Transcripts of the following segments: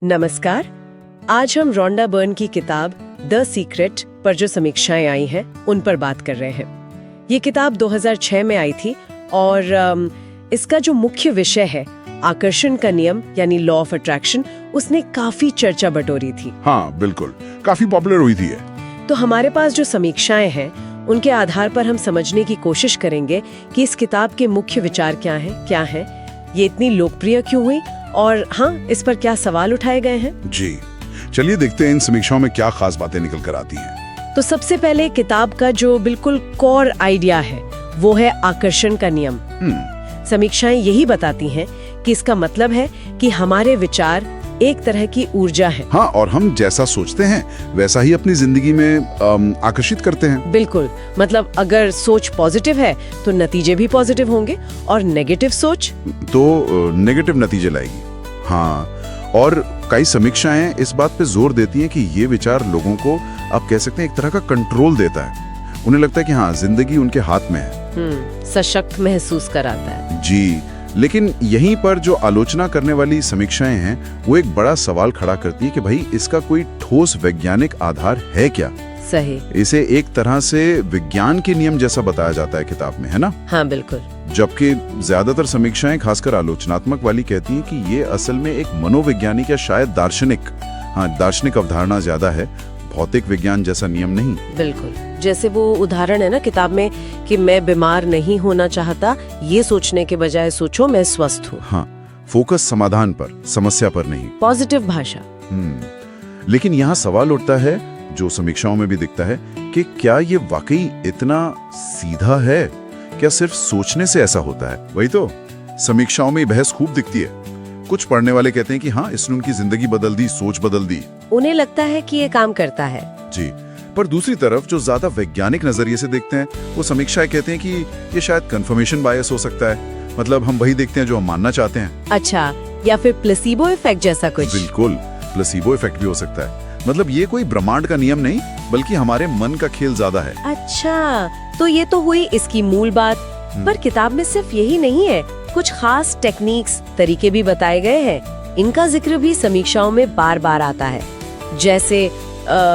नमस्कार। आज हम रोंडा बर्न की किताब द सीक्रेट पर जो समीक्षाएं आई हैं उन पर बात कर रहे हैं। ये किताब 2006 में आई थी और इसका जो मुख्य विषय है आकर्षण का नियम यानी लॉ ऑफ अट्रैक्शन, उसने काफी चर्चा बटोरी थी। हाँ बिल्कुल, काफी पॉपुलर हुई थी ये। तो हमारे पास जो समीक्षाएं हैं उनके आधार पर हम समझने की कोशिश करेंगे कि इस किताब के मुख्य विचार क्या हैं, ये इतनी लोकप्रिय क्यों हुई और हाँ, इस पर क्या सवाल उठाए गए हैं। जी चलिए देखते हैं इन समीक्षाओं में क्या खास बातें निकल कर आती हैं। तो सबसे पहले किताब का जो बिल्कुल कोर आइडिया है वो है आकर्षण का नियम। समीक्षाएं यही बताती हैं कि इसका मतलब है कि हमारे विचार एक तरह की ऊर्जा है। हाँ, और हम जैसा सोचते हैं वैसा ही अपनी जिंदगी में आकर्षित करते हैं। बिल्कुल, मतलब अगर सोच पॉजिटिव है तो नतीजे भी पॉजिटिव होंगे और नेगेटिव सोच तो नेगेटिव नतीजे लाएगी। हाँ, और कई समीक्षाएं इस बात पे जोर देती हैं कि ये विचार लोगों को, आप कह सकते हैं, एक तरह का कंट्रोल देता है। उन्हें लगता है कि हाँ, जिंदगी उनके हाथ में है। सशक्त महसूस कराता है। जी, लेकिन यहीं पर जो आलोचना करने वाली समीक्षाएं हैं वो एक बड़ा सवाल खड़ा करती है कि भाई इसका कोई ठोस वैज्ञानिक आधार है क्या। सही। इसे एक तरह से विज्ञान के नियम जैसा बताया जाता है किताब में, है ना? हाँ बिल्कुल। जबकि ज्यादातर समीक्षाएं, खासकर आलोचनात्मक वाली, कहती हैं कि ये असल में एक मनोवैज्ञानिक या शायद दार्शनिक अवधारणा ज्यादा है, भौतिक विज्ञान जैसा नियम नहीं। बिल्कुल, जैसे वो उदाहरण है ना किताब में कि मैं बीमार नहीं होना चाहता, ये सोचने के बजाय सोचो मैं स्वस्थ हूँ। हाँ, फोकस समाधान पर, समस्या पर नहीं। पॉजिटिव भाषा। लेकिन यहाँ सवाल उठता है, जो समीक्षाओं में भी दिखता है, कि क्या ये वाकई इतना सीधा है? क्या सिर्फ सोचने से ऐसा होता है? वही तो समीक्षाओं में बहस खूब दिखती है। कुछ पढ़ने वाले कहते हैं कि हाँ, इसने उनकी जिंदगी बदल दी, सोच बदल दी। उन्हें लगता है कि ये काम करता है। जी, पर दूसरी तरफ जो ज्यादा वैज्ञानिक नजरिए से देखते हैं वो समीक्षाएं कहते हैं कि ये शायद कंफर्मेशन बायस हो सकता है। मतलब हम वही देखते हैं जो हम मानना चाहते हैं। अच्छा, या फिर प्लेसिबो इफेक्ट जैसा कुछ। बिल्कुल, प्लेसिबो इफेक्ट भी हो सकता है। मतलब ये कोई ब्रह्मांड का नियम नहीं, बल्कि हमारे मन का खेल ज्यादा है। अच्छा, तो ये तो हुई इसकी मूल बात। पर किताब में सिर्फ यही नहीं है, कुछ खास टेक्निक्स, तरीके भी बताए गए हैं। इनका जिक्र भी समीक्षाओं में बार बार आता है, जैसे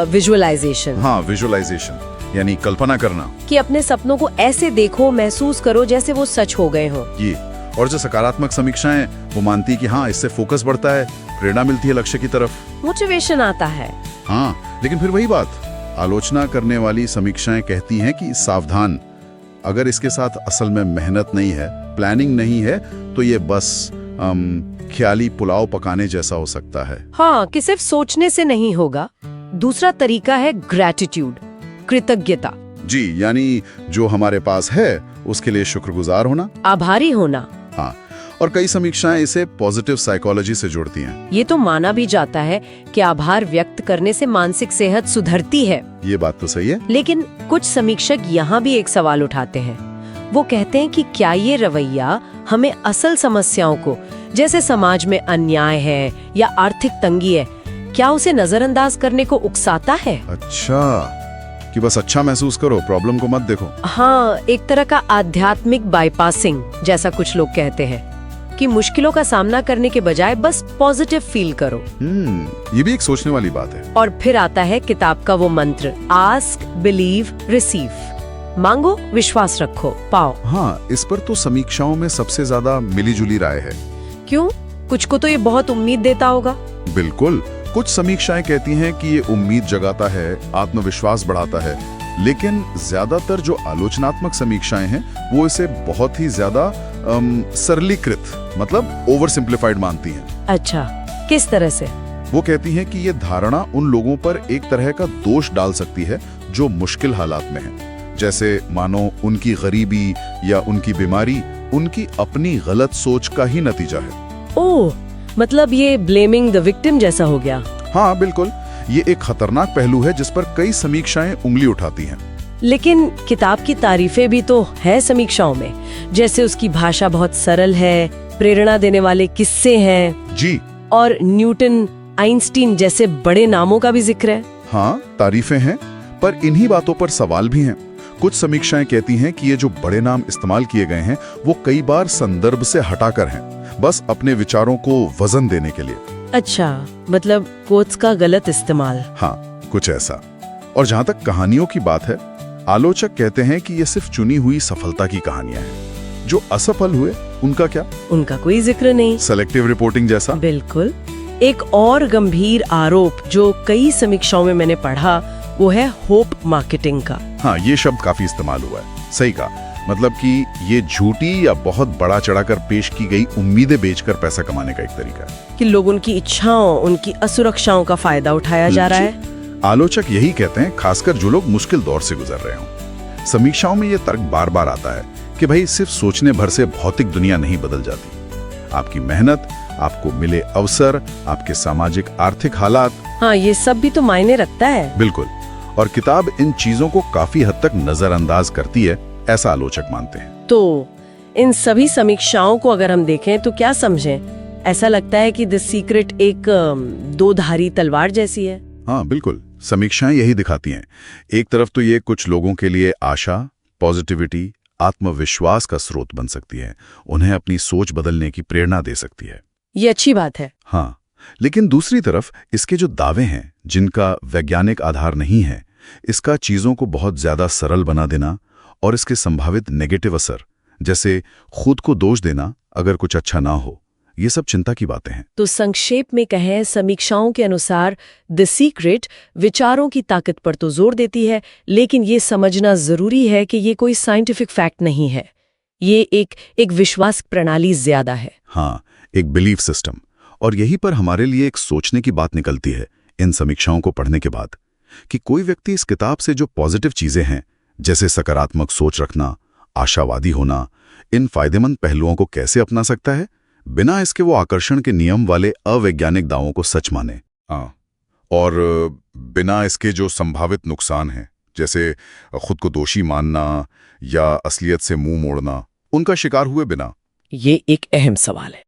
विजुअलाइजेशन। हाँ, विजुअलाइजेशन यानी कल्पना करना, कि अपने सपनों को ऐसे देखो, महसूस करो जैसे वो सच हो गए हो। ये और जो सकारात्मक समीक्षाएं, वो मानती कि हाँ, इससे फोकस बढ़ता है, प्रेरणा मिलती है लक्ष्य की तरफ, मोटिवेशन आता है। हाँ, लेकिन फिर वही बात, आलोचना करने वाली समीक्षाएं कहती हैं कि सावधान, अगर इसके साथ असल में मेहनत नहीं है, प्लानिंग नहीं है, तो ये बस ख्याली पुलाव पकाने जैसा हो सकता है। हाँ, कि सिर्फ सोचने से नहीं होगा। दूसरा तरीका है ग्रैटिट्यूड, कृतज्ञता। जी, यानी जो हमारे पास है उसके लिए शुक्रगुजार होना, आभारी होना। हाँ, और कई समीक्षाएं इसे पॉजिटिव साइकोलॉजी से जोड़ती हैं। ये तो माना भी जाता है कि आभार व्यक्त करने से मानसिक सेहत सुधरती है। ये बात तो सही है। लेकिन कुछ समीक्षक यहाँ भी एक सवाल उठाते हैं। वो कहते हैं कि क्या ये रवैया हमें असल समस्याओं को, जैसे समाज में अन्याय है या आर्थिक तंगी है, क्या उसे नजरअंदाज करने को उकसाता है? अच्छा, कि बस अच्छा महसूस करो, प्रॉब्लम को मत देखो। हाँ, एक तरह का आध्यात्मिक बाईपासिंग जैसा कुछ लोग कहते हैं, कि मुश्किलों का सामना करने के बजाय बस पॉजिटिव फील करो। ये भी एक सोचने वाली बात है। और फिर आता है किताब का वो मंत्र, आस्क, बिलीव, रिसीव। मांगो, विश्वास रखो, पाओ। हाँ, इस पर तो समीक्षाओं में सबसे ज्यादा मिलीजुली राय है। क्यों? कुछ को तो ये बहुत उम्मीद देता होगा। बिल्कुल, कुछ समीक्षाएं कहती हैं कि ये उम्मीद जगाता है, आत्मविश्वास बढ़ाता है, लेकिन ज्यादातर जो आलोचनात्मक समीक्षाएं हैं वो इसे बहुत ही ज्यादा सरलीकृत, मतलब ओवर सिंप्लीफाइड मानती हैं। अच्छा, किस तरह से? वो कहती हैं कि ये धारणा उन लोगों पर एक तरह का दोष डाल सकती है जो मुश्किल हालात में हैं, जैसे मानो उनकी गरीबी या उनकी बीमारी उनकी अपनी गलत सोच का ही नतीजा है। ओह, मतलब ये ब्लेमिंग द विक्टिम जैसा हो गया। हाँ बिल्कुल, ये एक खतरनाक पहलू है जिस पर कई समीक्षाएं उंगली उठाती हैं। लेकिन किताब की तारीफें भी तो है समीक्षाओं में, जैसे उसकी भाषा बहुत सरल है, प्रेरणा देने वाले किस्से हैं। जी, और न्यूटन, आइंस्टीन जैसे बड़े नामों का भी जिक्र है। हाँ, तारीफें हैं, पर इन्हीं बातों पर सवाल भी हैं। कुछ समीक्षाएं कहती हैं कि ये जो बड़े नाम इस्तेमाल किए गए हैं वो कई बार संदर्भ से हटाकर हैं, बस अपने विचारों को वजन देने के लिए। अच्छा, मतलब कोट्स का गलत इस्तेमाल। हाँ, कुछ ऐसा। और जहां तक कहानियों की बात है, आलोचक कहते हैं कि ये सिर्फ चुनी हुई सफलता की कहानियां हैं। जो असफल हुए उनका क्या? उनका कोई जिक्र नहीं। सेलेक्टिव रिपोर्टिंग जैसा। बिल्कुल। एक और गंभीर आरोप जो कई समीक्षाओं में मैंने पढ़ा, वो है होप मार्केटिंग का। हाँ, ये शब्द काफी इस्तेमाल हुआ है। सही कहा। मतलब कि ये झूठी या बहुत बड़ा चढ़ाकर पेश की गई उम्मीदें बेचकर पैसा कमाने का एक तरीका है कि लोगों की इच्छाओं, उनकी असुरक्षाओं का फायदा उठाया जा रहा है। आलोचक यही कहते हैं, खासकर जो लोग मुश्किल दौर से गुजर रहे हों। समीक्षाओं में ये तर्क बार बार आता है कि भाई सिर्फ सोचने भर से भौतिक दुनिया नहीं बदल जाती। आपकी मेहनत, आपको मिले अवसर, आपके सामाजिक आर्थिक हालात, हाँ, ये सब भी तो मायने रखता है। बिल्कुल। और किताब इन चीजों को काफी हद तक नजरअंदाज करती है, ऐसा आलोचक मानते हैं। तो इन सभी समीक्षाओं को अगर हम देखें तो क्या समझें? ऐसा लगता है कि द सीक्रेट एक दो-धारी तलवार जैसी है। हाँ, बिल्कुल। समीक्षाएं यही दिखाती हैं। एक तरफ तो ये कुछ लोगों के लिए आशा, पॉजिटिविटी, आत्मविश्वास का स्रोत बन सकती है, उन्हें अपनी सोच बदलने की प्रेरणा दे सकती है। ये अच्छी बात है। हाँ, लेकिन दूसरी तरफ इसके जो दावे हैं, जिनका वैज्ञानिक आधार नहीं है, इसका चीजों को बहुत ज्यादा सरल बना देना और इसके संभावित नेगेटिव असर, जैसे खुद को दोष देना अगर कुछ अच्छा ना हो, ये सब चिंता की बातें हैं। तो संक्षेप में कहें, समीक्षाओं के अनुसार द सीक्रेट विचारों की ताकत पर तो जोर देती है, लेकिन ये समझना जरूरी है कि ये कोई साइंटिफिक फैक्ट नहीं है। ये एक विश्वास प्रणाली ज्यादा है। हाँ, एक बिलीफ सिस्टम। और यही पर हमारे लिए एक सोचने की बात निकलती है इन समीक्षाओं को पढ़ने के बाद, कि कोई व्यक्ति इस किताब से जो पॉजिटिव चीजें हैं, जैसे सकारात्मक सोच रखना, आशावादी होना, इन फायदेमंद पहलुओं को कैसे अपना सकता है, बिना इसके वो आकर्षण के नियम वाले अवैज्ञानिक दावों को सच माने। हाँ, और बिना इसके जो संभावित नुकसान हैं, जैसे खुद को दोषी मानना या असलियत से मुंह मोड़ना, उनका शिकार हुए बिना। ये एक अहम सवाल है।